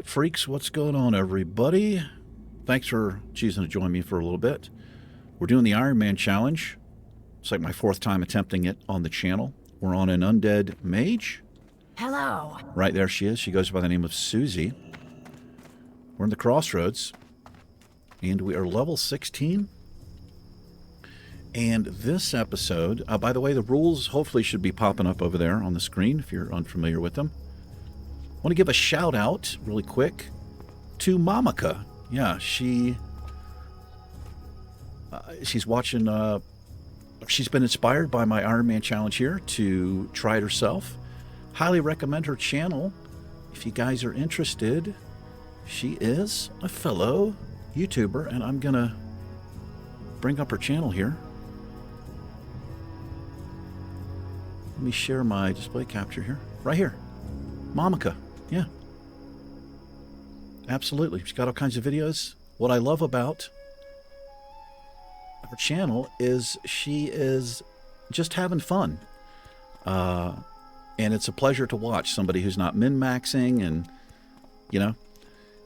Freaks, what's going on, everybody? Thanks for choosing to join me for a little bit. We're doing the Ironman challenge. It's like my 4th time attempting it on the channel. We're on an Undead Mage. Hello. Right there she is. She goes by the name of Susie. We're in the Crossroads, and we are level 16. And this episode, by the way, the rules hopefully should be popping up over there on the screen if you're unfamiliar with them. I want to give a shout out really quick to Mamaka. Yeah, she's watching, she's been inspired by my Ironman challenge here to try it herself. Highly recommend her channel if you guys are interested. She is a fellow YouTuber, and I'm going to bring up her channel here. Let me share my display capture here. Right here. Mamaka. Yeah. Absolutely. She's got all kinds of videos. What I love about her channel is she is just having fun. And it's a pleasure to watch somebody who's not min-maxing, and, you know,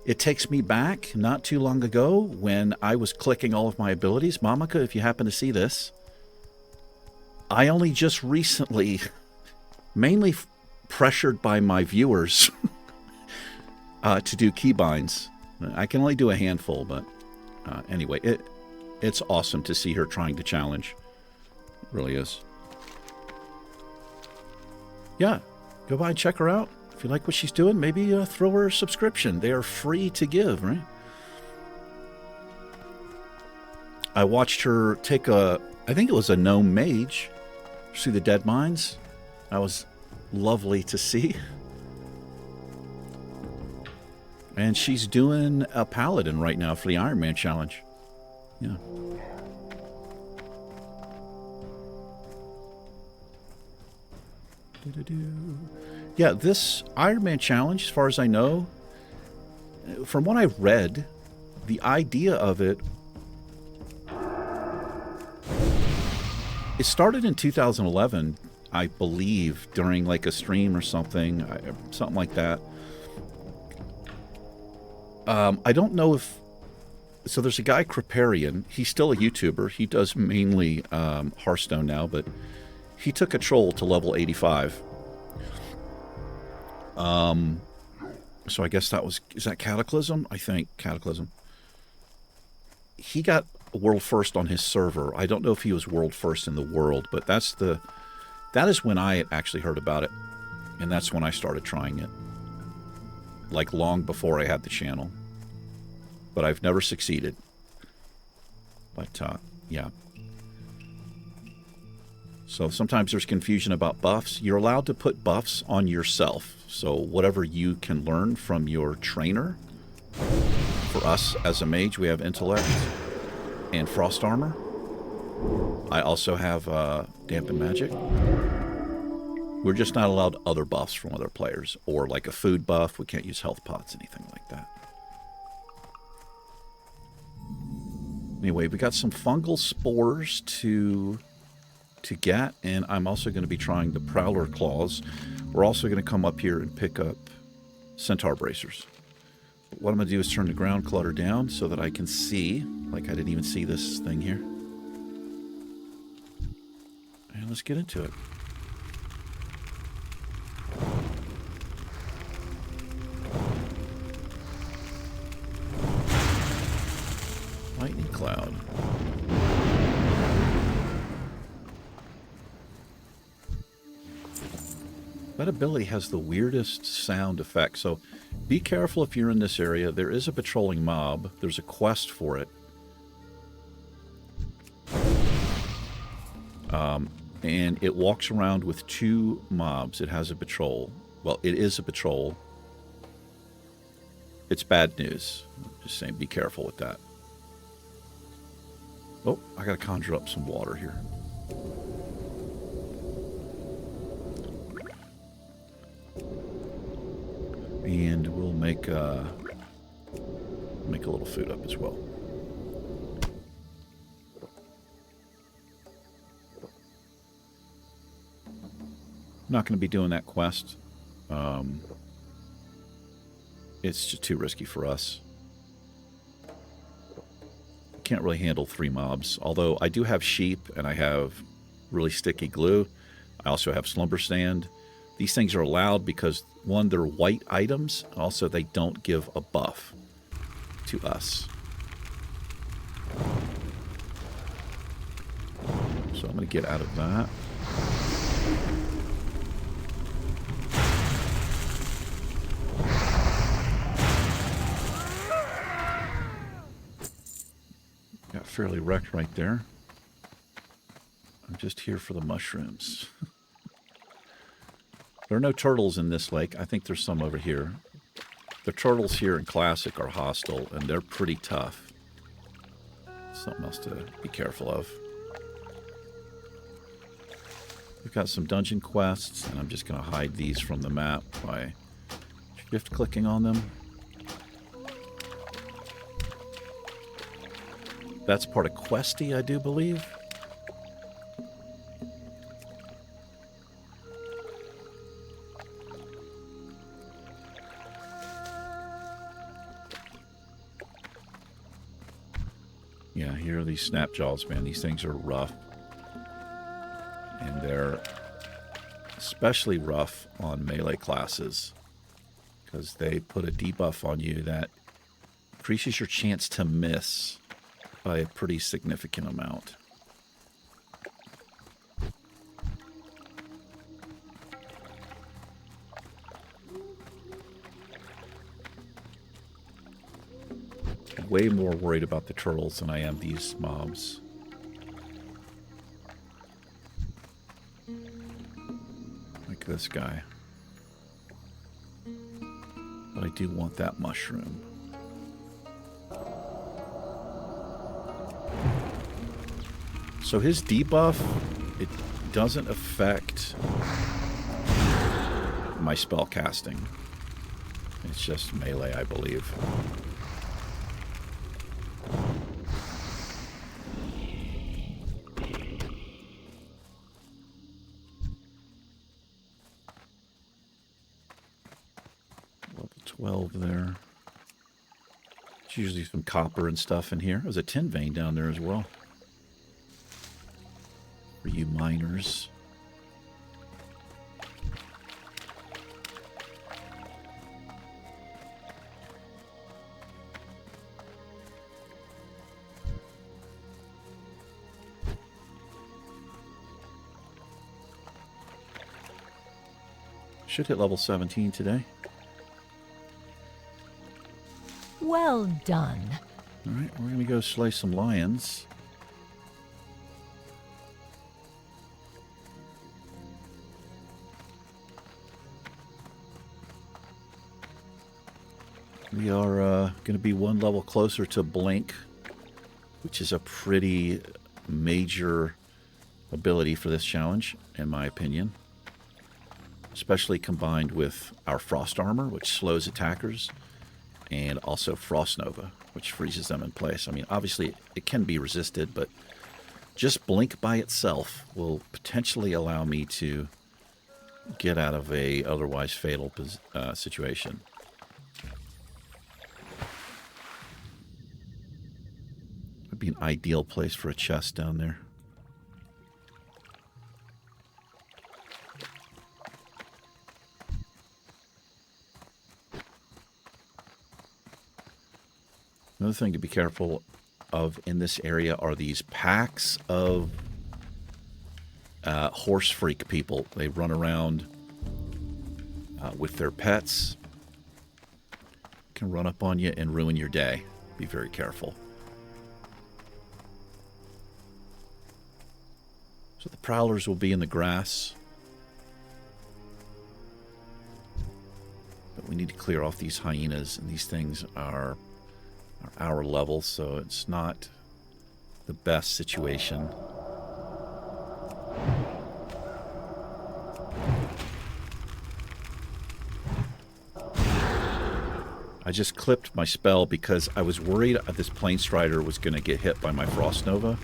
it takes me back not too long ago when I was clicking all of my abilities. Mamaka, if you happen to see this, I only just recently, mainly pressured by my viewers, to do keybinds. I can only do a handful, but anyway, it's awesome to see her trying to challenge. It really is. Yeah, go by and check her out. If you like what she's doing, maybe throw her a subscription. They are free to give, right? I watched her take I think it was a gnome mage through the dead mines. That was lovely to see. And she's doing a paladin right now for the Ironman challenge. Yeah. Yeah, this Ironman challenge, as far as I know, from what I read, the idea of it started in 2011, I believe, during like a stream or something like that. I don't know if... So there's a guy, Kriparian. He's still a YouTuber. He does mainly Hearthstone now, but he took a troll to level 85. So I guess that was... Is that Cataclysm? I think Cataclysm. He got world first on his server. I don't know if he was world first in the world, but that is when I actually heard about it. And that's when I started trying it. Like long before I had the channel. But I've never succeeded. But, yeah. So sometimes there's confusion about buffs. You're allowed to put buffs on yourself. So whatever you can learn from your trainer. For us, as a mage, we have Intellect and Frost Armor. I also have Dampen Magic. We're just not allowed other buffs from other players. Or like a food buff. We can't use health pots, anything like that. Anyway, we got some fungal spores to get, and I'm also going to be trying the Prowler Claws. We're also going to come up here and pick up Centaur Bracers. But what I'm going to do is turn the ground clutter down so that I can see, like I didn't even see this thing here. And let's get into it. Lightning Cloud. That ability has the weirdest sound effect, so be careful if you're in this area. There is a patrolling mob. There's a quest for it. And it walks around with 2 mobs. It has a patrol. Well, it is a patrol. It's bad news. I'm just saying, be careful with that. Oh, I gotta conjure up some water here. And we'll make a little food up as well. I'm not going to be doing that quest. It's just too risky for us. Can't really handle 3 mobs. Although I do have sheep and I have really sticky glue. I also have slumber stand. These things are allowed because, one, they're white items. Also, they don't give a buff to us. So I'm going to get out of that. Got fairly wrecked right there. I'm just here for the mushrooms. There are no turtles in this lake. I think there's some over here. The turtles here in Classic are hostile, and they're pretty tough. Something else to be careful of. We've got some dungeon quests, and I'm just going to hide these from the map by shift-clicking on them. That's part of Questy, I do believe. Yeah, here are these snapjaws, man. These things are rough. And they're especially rough on melee classes because they put a debuff on you that increases your chance to miss by a pretty significant amount. I'm way more worried about the turtles than I am these mobs. Like this guy. But I do want that mushroom. So his debuff, it doesn't affect my spell casting. It's just melee, I believe. Level 12 there. There's usually some copper and stuff in here. There's a tin vein down there as well. For you miners. Should hit level 17 today. Well done. All right, we're going to go slay some lions. We are going to be 1 level closer to Blink, which is a pretty major ability for this challenge, in my opinion. Especially combined with our Frost Armor, which slows attackers, and also Frost Nova, which freezes them in place. I mean, obviously, it can be resisted, but just Blink by itself will potentially allow me to get out of a otherwise fatal situation. Would be an ideal place for a chest down there. Another thing to be careful of in this area are these packs of horse freak people. They run around with their pets. Can run up on you and ruin your day. Be very careful. So the prowlers will be in the grass. But we need to clear off these hyenas, and these things are our level, so it's not the best situation. I just clipped my spell because I was worried this Plane Strider was going to get hit by my Frost Nova.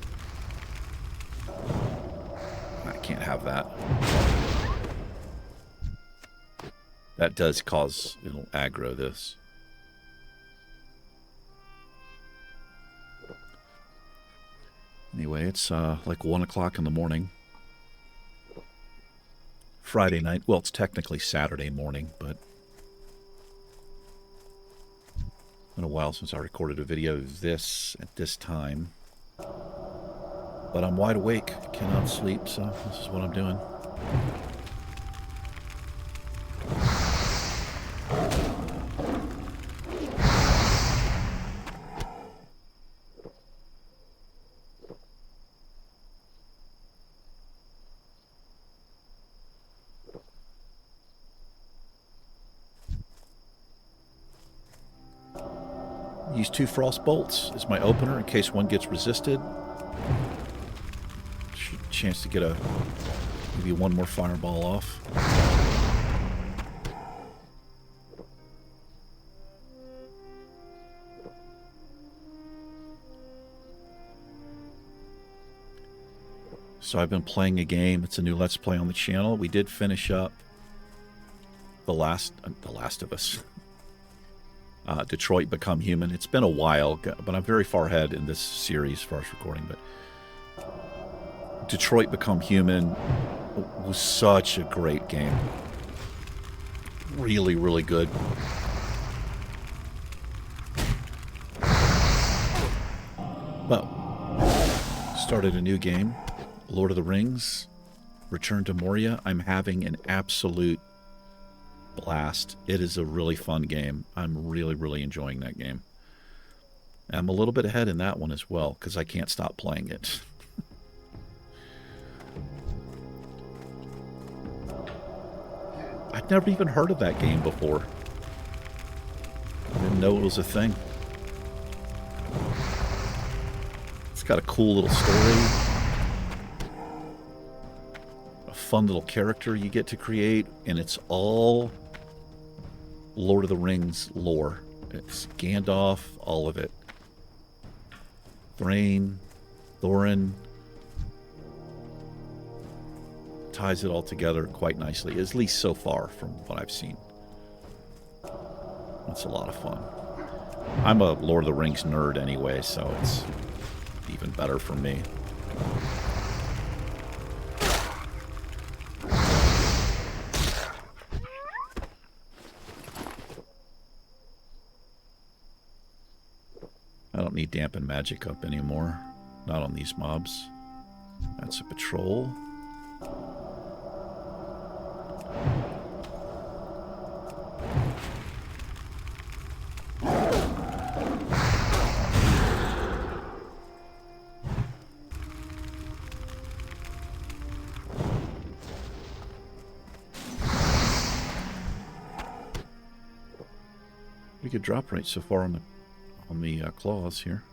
I can't have that. That does cause, it'll aggro this. Anyway, it's like 1 o'clock in the morning. Friday night. Well, it's technically Saturday morning, but it's been a while since I recorded a video of this at this time. But I'm wide awake, cannot sleep, so this is what I'm doing. Use 2 frost bolts as my opener in case one gets resisted. Chance to get maybe one more fireball off. So I've been playing a game. It's a new Let's Play on the channel. We did finish up The Last of Us. Detroit Become Human. It's been a while, but I'm very far ahead in this series as far as recording. But Detroit Become Human was such a great game. Really, really good. Well, started a new game, Lord of the Rings, Return to Moria. I'm having an absolute blast. It is a really fun game. I'm really, really enjoying that game. I'm a little bit ahead in that one as well because I can't stop playing it. I'd never even heard of that game before. I didn't know it was a thing. It's got a cool little story. A fun little character you get to create, and it's all Lord of the Rings lore. It's Gandalf, all of it. Thrain, Thorin. Ties it all together quite nicely, at least so far from what I've seen. It's a lot of fun. I'm a Lord of the Rings nerd anyway, so it's even better for me. I don't need dampen magic up anymore. Not on these mobs. That's a patrol. We could drop rate so far on the claws here.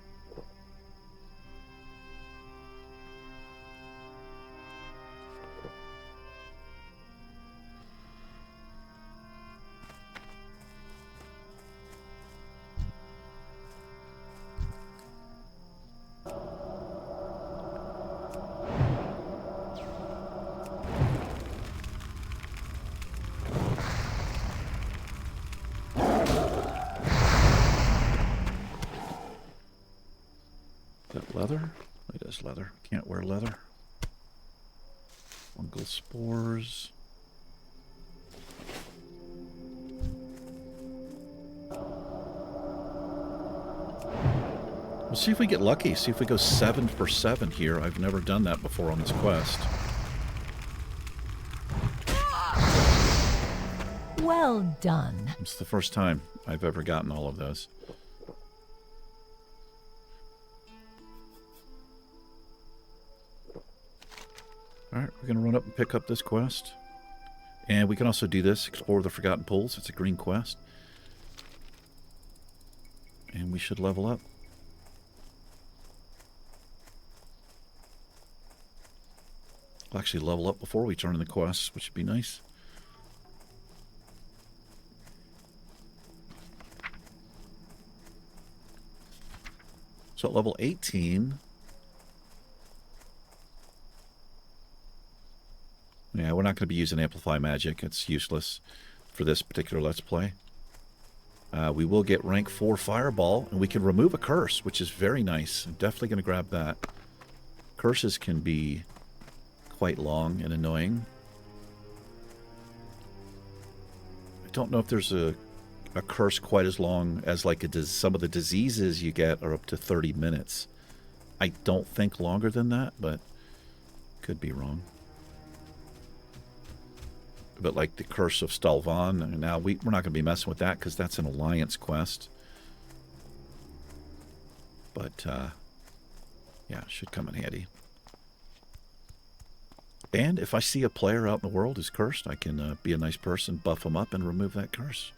Leather? It is leather. Can't wear leather. Fungal spores. We'll see if we get lucky. See if we go 7 for 7 here. I've never done that before on this quest. Well done. It's the first time I've ever gotten all of those. Alright, we're going to run up and pick up this quest. And we can also do this, explore the Forgotten Pools. It's a green quest. And we should level up. We'll actually level up before we turn in the quests, which would be nice. So at level 18... Yeah, we're not going to be using Amplify Magic. It's useless for this particular Let's Play. We will get rank 4 Fireball, and we can remove a curse, which is very nice. I'm definitely going to grab that. Curses can be quite long and annoying. I don't know if there's a curse quite as long as like some of the diseases you get are up to 30 minutes. I don't think longer than that, but could be wrong. But like the Curse of Stalvan, and now we're not going to be messing with that because that's an Alliance quest. But, yeah, it should come in handy. And if I see a player out in the world who's cursed, I can be a nice person, buff them up, and remove that curse.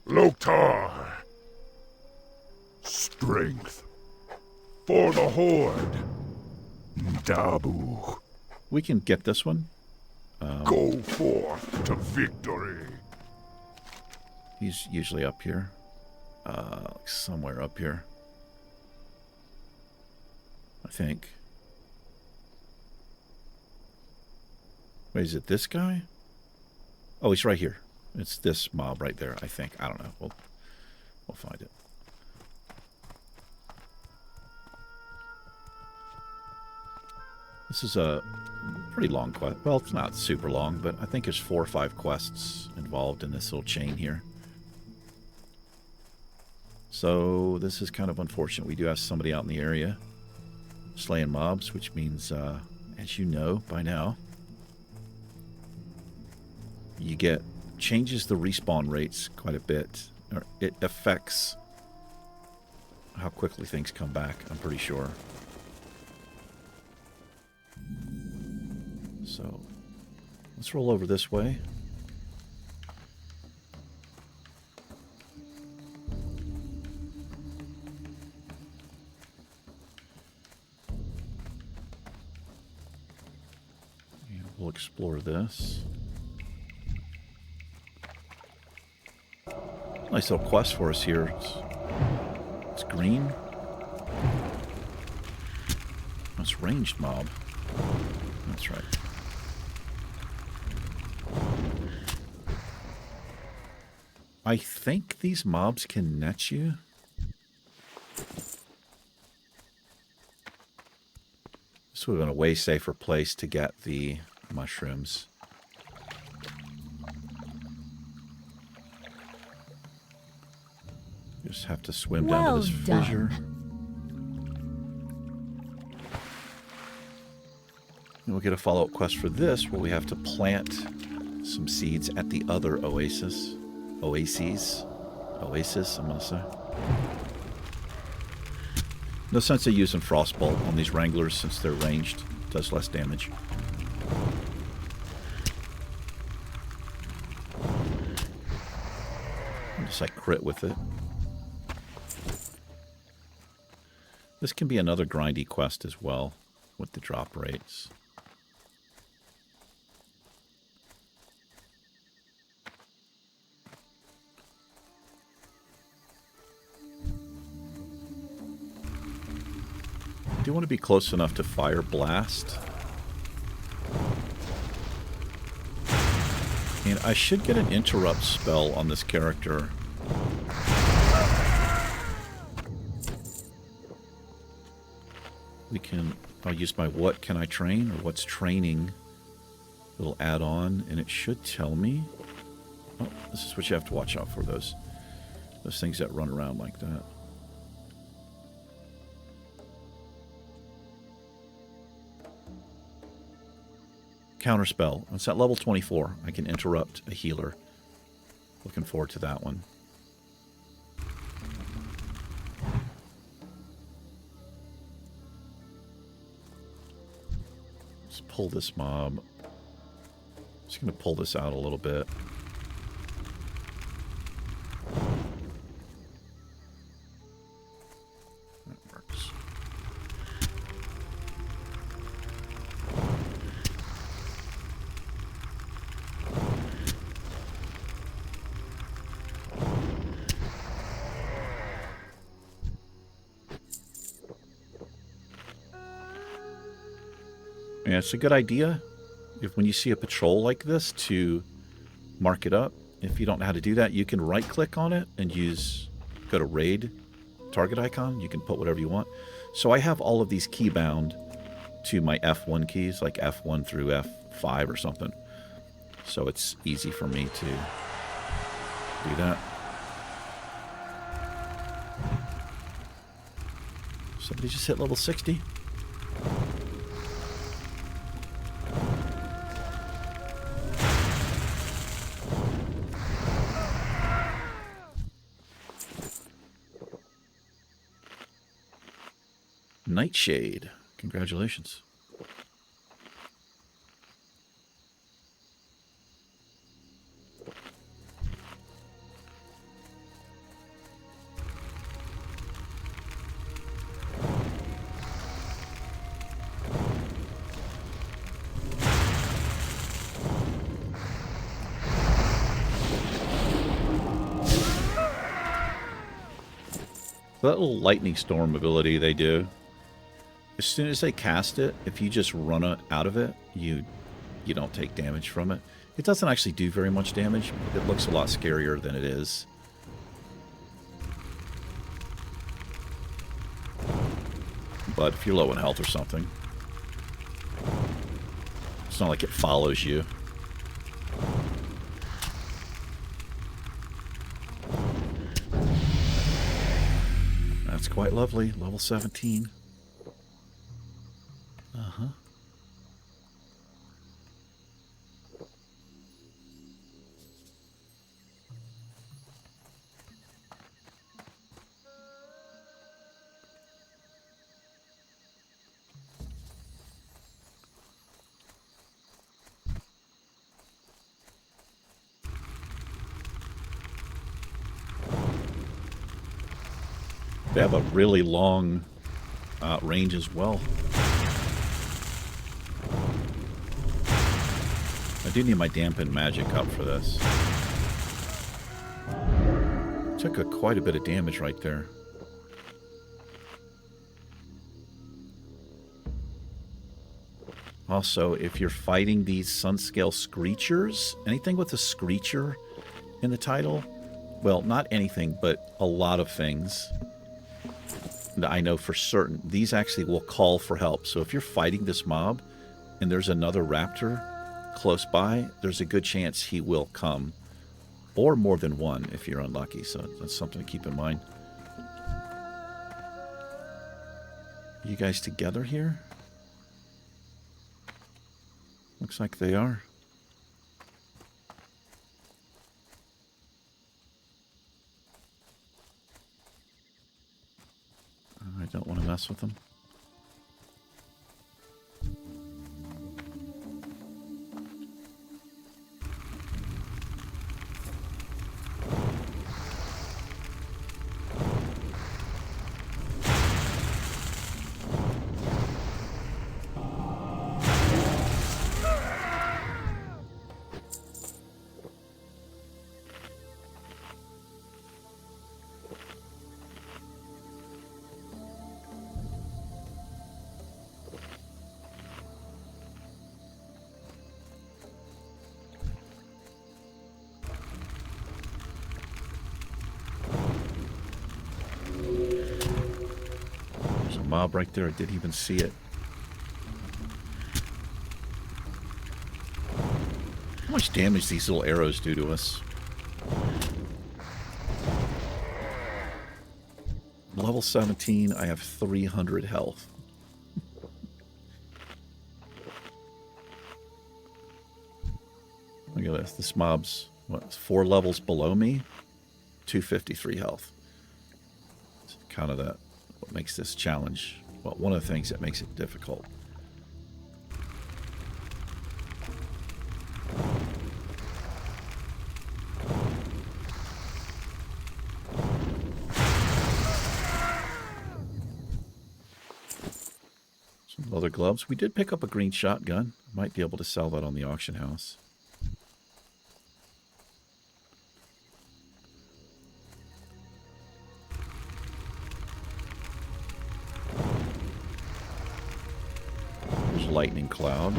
Loktar! Strength for the Horde. Dabu. We can get this one. Go forth to victory. He's usually up here. Somewhere up here. I think. Wait, is it this guy? Oh, he's right here. It's this mob right there, I think. I don't know. We'll find it. This is a pretty long quest. Well, it's not super long, but I think there's 4 or 5 quests involved in this little chain here. So this is kind of unfortunate. We do have somebody out in the area slaying mobs, which means, as you know by now, you get changes the respawn rates quite a bit. Or it affects how quickly things come back, I'm pretty sure. So, let's roll over this way. And we'll explore this. Nice little quest for us here. It's green. That's ranged mob. That's right. I think these mobs can net you. This would have been a way safer place to get the mushrooms. Just have to swim down to this fissure. And we'll get a follow-up quest for this where we have to plant some seeds at the other oasis. Oasis, I'm going to say. No sense of using Frostbolt on these Wranglers since they're ranged. It does less damage. I'll just like crit with it. This can be another grindy quest as well with the drop rates. I do want to be close enough to Fire Blast. And I should get an interrupt spell on this character. We can, I'll use my what can I train or what's training little add-on, and it should tell me. Oh, this is what you have to watch out for, those things that run around like that. Counterspell. It's at level 24. I can interrupt a healer. Looking forward to that one. Let's pull this mob. Just going to pull this out a little bit. That works. Yeah, it's a good idea when you see a patrol like this to mark it up. If you don't know how to do that, you can right click on it and go to raid target icon. You can put whatever you want. So I have all of these key bound to my F1 keys, like F1 through F5 or something. So it's easy for me to do that. Somebody just hit level 60. Nightshade. Congratulations. That little lightning storm ability they do, as soon as they cast it, if you just run out of it, you don't take damage from it. It doesn't actually do very much damage. It looks a lot scarier than it is. But if you're low in health or something, it's not like it follows you. That's quite lovely. Level 17. Uh-huh. They have a really long range as well. I do need my dampened magic up for this. Took quite a bit of damage right there. Also, if you're fighting these Sunscale Screechers, anything with a Screecher in the title, well, not anything, but a lot of things, I know for certain, these actually will call for help. So if you're fighting this mob and there's another raptor close by, there's a good chance he will come. Or more than one if you're unlucky. So that's something to keep in mind. You guys together here? Looks like they are. I don't want to mess with them. Mob right there. I didn't even see it. How much damage these little arrows do to us? Level 17, I have 300 health. Look at this. This mob's what's 4 levels below me, 253 health. It's kind of what makes this challenge, well, one of the things that makes it difficult. Some leather gloves. We did pick up a green shotgun. Might be able to sell that on the auction house. There's lightning cloud.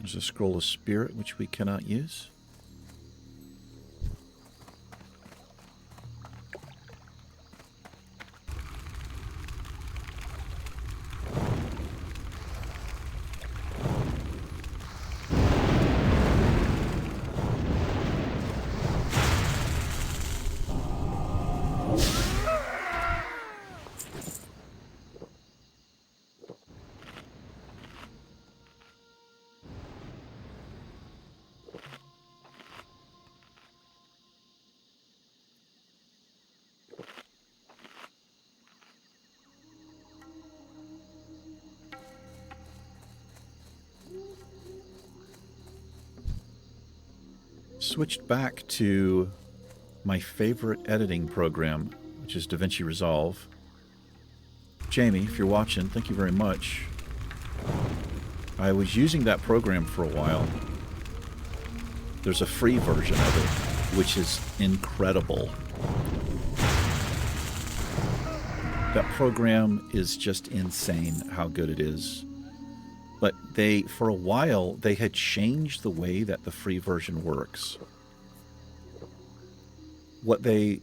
There's a scroll of spirit which we cannot use. Switched back to my favorite editing program, which is Davinci Resolve. Jamie, if you're watching, thank you very much. I was using that program for a while. There's a free version of it, which is incredible. That program is just insane how good it is. But for a while, they had changed the way that the free version works. What they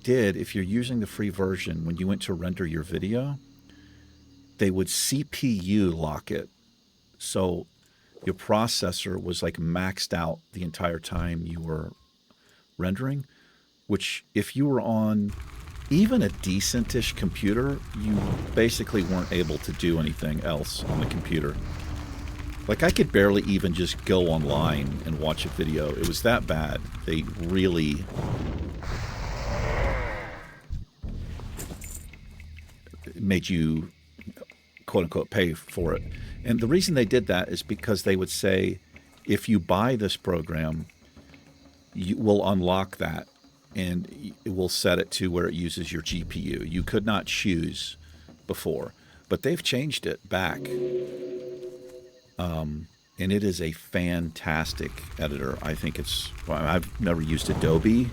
did, if you're using the free version, when you went to render your video, they would CPU lock it. So your processor was like maxed out the entire time you were rendering, which if you were on even a decentish computer, you basically weren't able to do anything else on the computer. Like, I could barely even just go online and watch a video. It was that bad. They really made you, quote-unquote, pay for it. And the reason they did that is because they would say, if you buy this program, you will unlock that, and it will set it to where it uses your GPU. You could not choose before. But they've changed it back. And it is a fantastic editor. I think well, I've never used Adobe,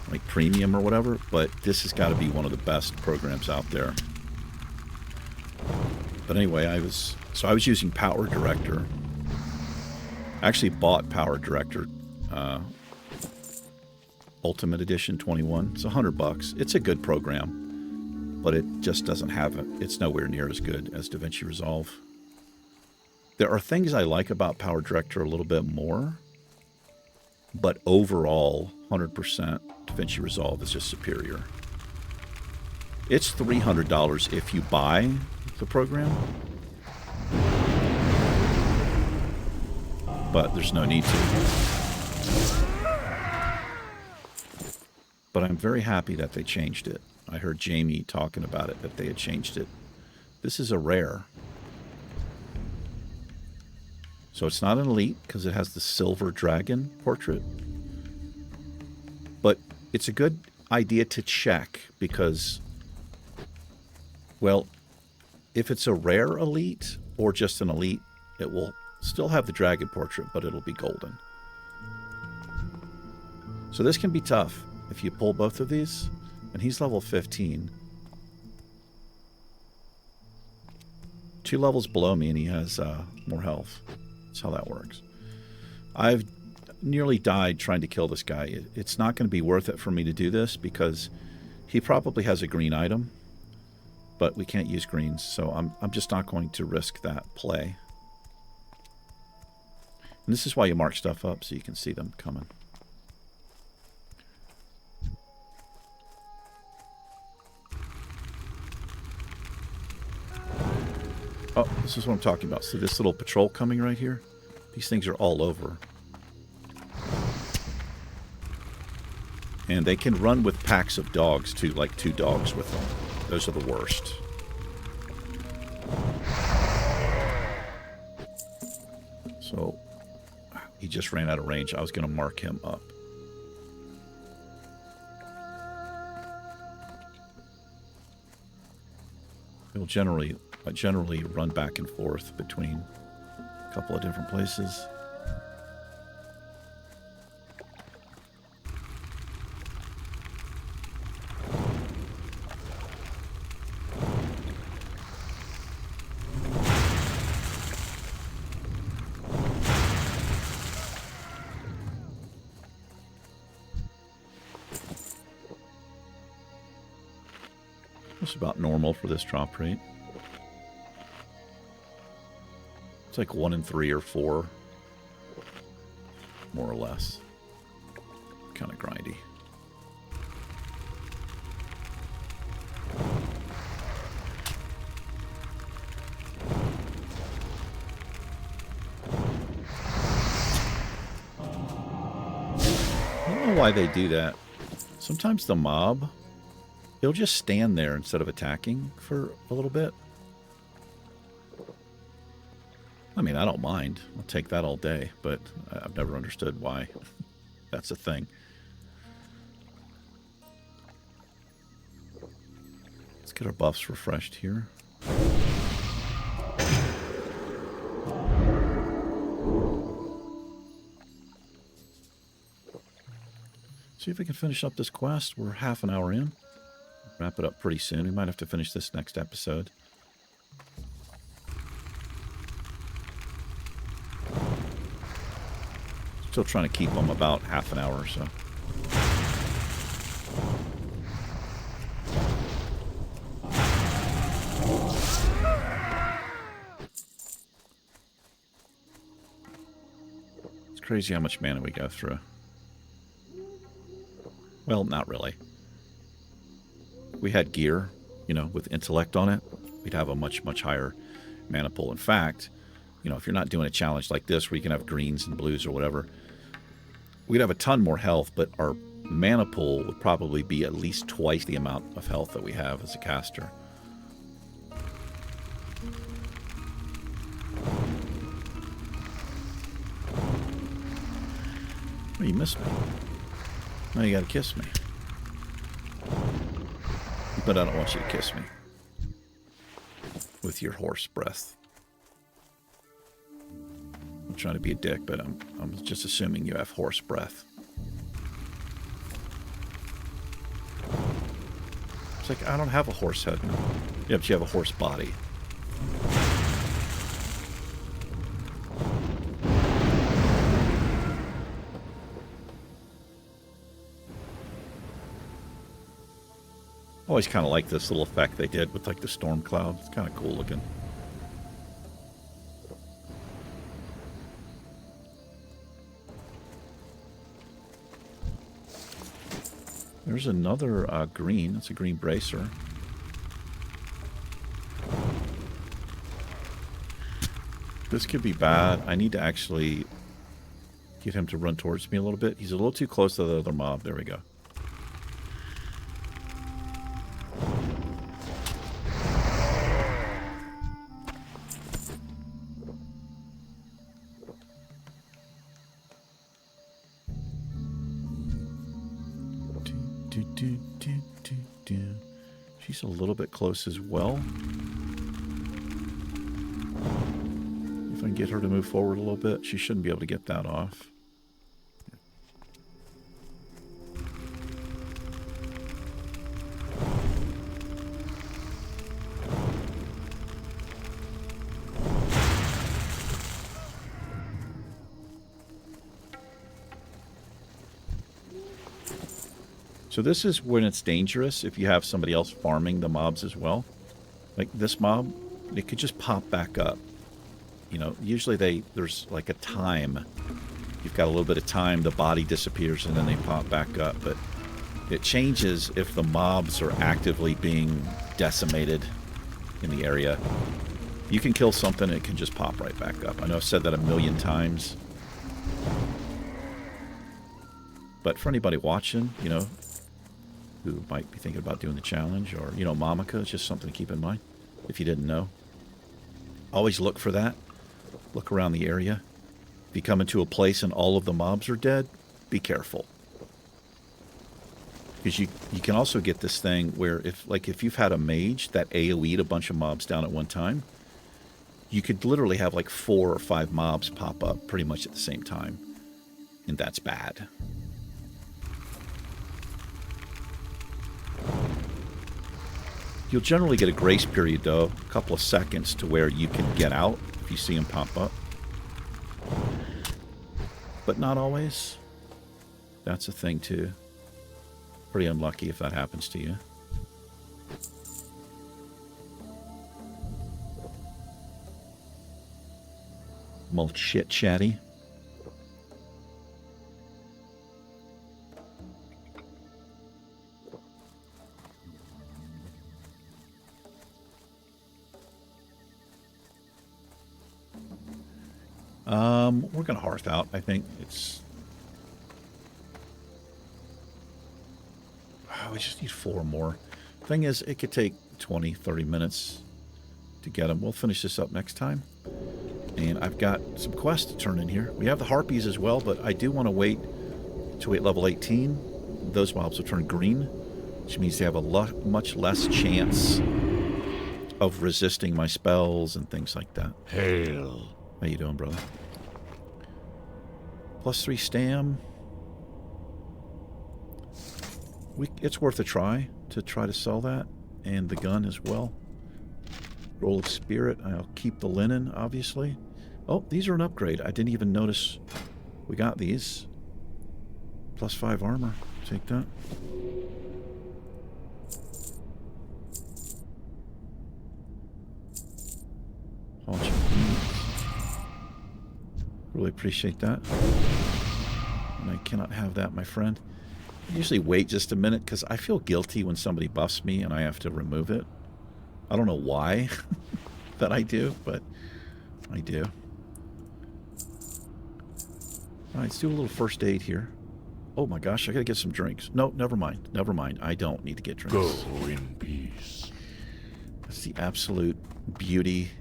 like Premium or whatever, but this has got to be one of the best programs out there. But anyway, I was using Power Director. I actually bought Power Director Ultimate Edition 21. It's $100. It's a good program, but it just doesn't have it. It's nowhere near as good as Davinci Resolve. There are things I like about Power Director a little bit more, but overall, 100% Davinci Resolve is just superior. It's $300 if you buy the program, but there's no need to. But I'm very happy that they changed it. I heard Jamie talking about it, that they had changed it. This is a rare. So it's not an elite because it has the silver dragon portrait. But it's a good idea to check because, well, if it's a rare elite or just an elite, it will still have the dragon portrait, but it'll be golden. So this can be tough if you pull both of these. And he's level 15. 2 levels below me and he has more health. That's how that works. I've nearly died trying to kill this guy. It's not going to be worth it for me to do this because he probably has a green item, but we can't use greens, so I'm just not going to risk that play. And this is why you mark stuff up so you can see them coming. Oh, this is what I'm talking about. So this little patrol coming right here, these things are all over. And they can run with packs of dogs too, like 2 dogs with them. Those are the worst. So he just ran out of range. I was going to mark him up. He'll generally run back and forth between a couple of different places. That's about normal for this drop rate. It's like 1 in 3 or 4, more or less. Kind of grindy. I don't know why they do that. Sometimes the mob, he'll just stand there instead of attacking for a little bit. I mean, I don't mind. I'll take that all day, but I've never understood why that's a thing. Let's get our buffs refreshed here. See if we can finish up this quest. We're half an hour in. Wrap it up pretty soon. We might have to finish this next episode. Still trying to keep them about half an hour or so. It's crazy how much mana we go through. Well, not really. If we had gear, you know, with intellect on it, we'd have a much, much higher mana pool. In fact, you know, if you're not doing a challenge like this where you can have greens and blues or whatever, we'd have a ton more health, but our mana pool would probably be at least twice the amount of health that we have as a caster. Oh, you missed me. Now you gotta kiss me. But I don't want you to kiss me with your horse breath. I'm trying to be a dick, but I'm just assuming you have horse breath. It's like, I don't have a horse head. Yeah, but you have a horse body. Always kind of like this little effect they did with like the storm cloud. It's kind of cool looking. There's another green. It's a green bracer. This could be bad. I need to actually get him to run towards me a little bit. He's a little too close to the other mob. There we go. She's a little bit close as well. If I can get her to move forward a little bit, she shouldn't be able to get that off. So this is when it's dangerous if you have somebody else farming the mobs as well. Like this mob, it could just pop back up. You know, usually there's like a time. You've got a little bit of time, the body disappears, and then they pop back up. But it changes if the mobs are actively being decimated in the area. You can kill something, it can just pop right back up. I know I've said that a million times. But for anybody watching, you know, who might be thinking about doing the challenge, or, you know, Mamaka, it's just something to keep in mind if you didn't know. Always look for that. Look around the area. If you come into a place and all of the mobs are dead, be careful. Because you can also get this thing where if you've had a mage that AoE'd a bunch of mobs down at one time, you could literally have like 4 or 5 mobs pop up pretty much at the same time. And that's bad. You'll generally get a grace period, though, a couple of seconds to where you can get out if you see them pop up. But not always. That's a thing, too. Pretty unlucky if that happens to you. Molt shit chatty. We're going to hearth out, I think. We just need 4 more. Thing is, it could take 20, 30 minutes to get them. We'll finish this up next time. And I've got some quests to turn in here. We have the harpies as well, but I do want to wait to wait level 18. Those mobs will turn green, which means they have a much less chance of resisting my spells and things like that. Hail. How you doing, brother? +3 stam. It's worth a try to sell that, and the gun as well. Roll of spirit. I'll keep the linen, obviously. Oh, these are an upgrade. I didn't even notice we got these. +5 armor. Take that. Really appreciate that. And I cannot have that, my friend. I usually wait just a minute because I feel guilty when somebody buffs me and I have to remove it. I don't know why that I do, but I do. All right, let's do a little first aid here. Oh my gosh, I gotta get some drinks. No, never mind. Never mind. I don't need to get drinks. Go in peace. That's the absolute beauty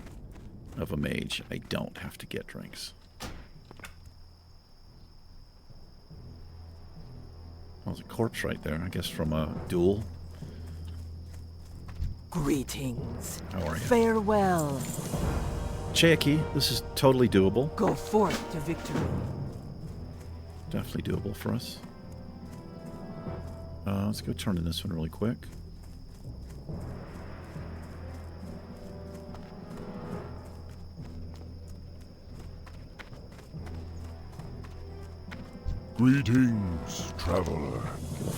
of a mage. I don't have to get drinks. Well, there's a corpse right there, I guess from a duel. Greetings. How are you? Farewell. Cherokee, this is totally doable. Go forth to victory. Definitely doable for us. Let's go turn in this one really quick. Greetings, traveler.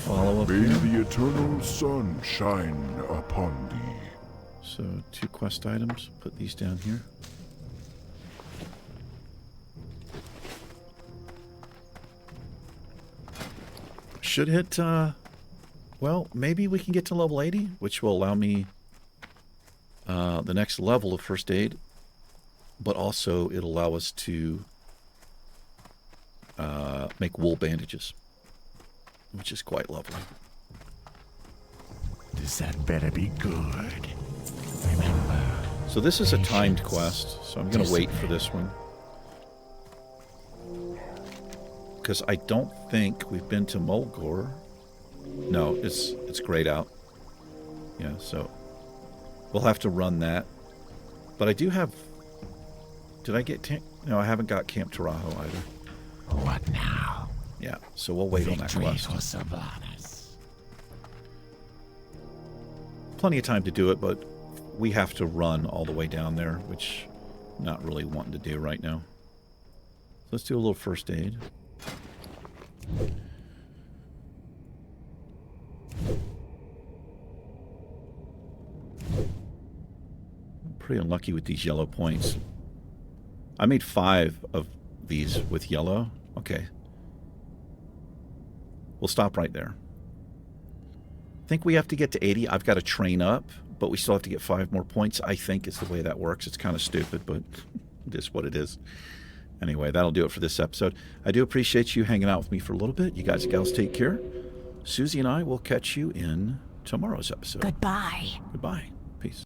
Follow up May here. the eternal sun shine upon thee. So 2 quest items. Put these down here. Should hit, well, maybe we can get to level 80, which will allow me the next level of first aid, but also it'll allow us to make wool bandages, which is quite lovely. This had better be good. Remember. So this is a timed quest, so I'm going to wait for this one. Because I don't think we've been to Mulgore. No, it's grayed out. Yeah, so we'll have to run that. But I do have... Did I get... No, I haven't got Camp Tarajo either. What now? Yeah, so we'll wait on that quest. For Sylvanas. Plenty of time to do it, but we have to run all the way down there, which I'm not really wanting to do right now. Let's do a little first aid. Pretty unlucky with these yellow points. I made 5 of these with yellow. Okay. We'll stop right there. I think we have to get to 80. I've got to train up, but we still have to get 5 more points, I think is the way that works. It's kind of stupid, but it is what it is. Anyway, that'll do it for this episode. I do appreciate you hanging out with me for a little bit. You guys and gals take care. Susie and I will catch you in tomorrow's episode. Goodbye. Goodbye. Peace.